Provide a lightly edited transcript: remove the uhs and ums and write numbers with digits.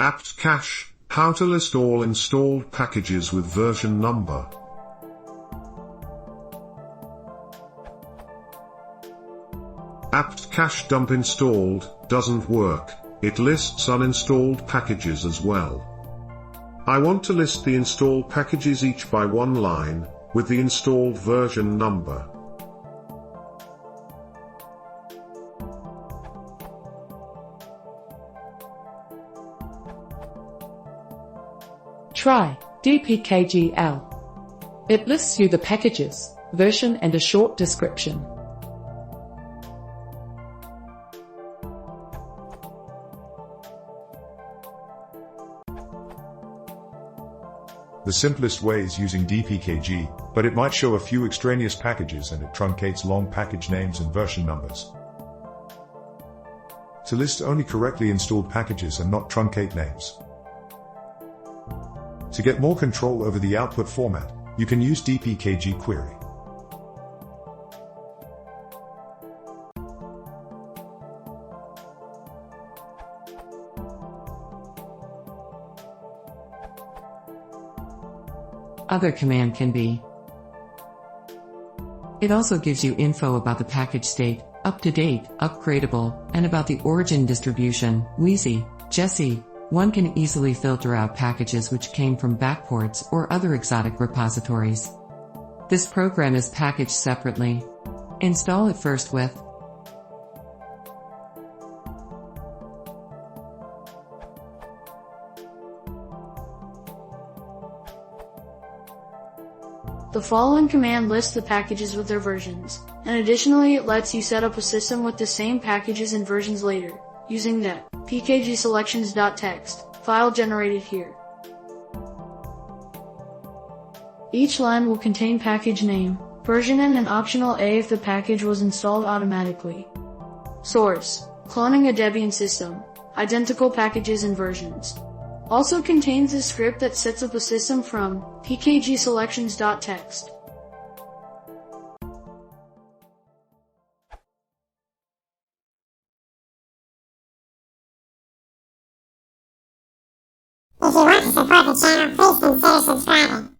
Apt-cache, how to list all installed packages with version number. Apt-cache dump installed doesn't work, it lists uninstalled packages as well. I want to list the installed packages each by one line, with the installed version number. Try dpkgl. It lists you the packages, version and a short description. The simplest way is using dpkg, but it might show a few extraneous packages and it truncates long package names and version numbers. To list only correctly installed packages and not truncate names. To get more control over the output format, you can use dpkg query. Other command can be. It also gives you info about the package state, up-to-date, upgradable, and about the origin distribution, Wheezy, Jessie. One can easily filter out packages which came from backports or other exotic repositories. This program is packaged separately. Install it first with The following command lists the packages with their versions, and additionally it lets you set up a system with the same packages and versions later, using the pkgselections.txt file generated here. Each line will contain package name, version and an optional A if the package was installed automatically. Source: cloning a Debian system, identical packages and versions. Also contains a script that sets up a system from pkgselections.txt. If you want to support the channel, please consider subscribing.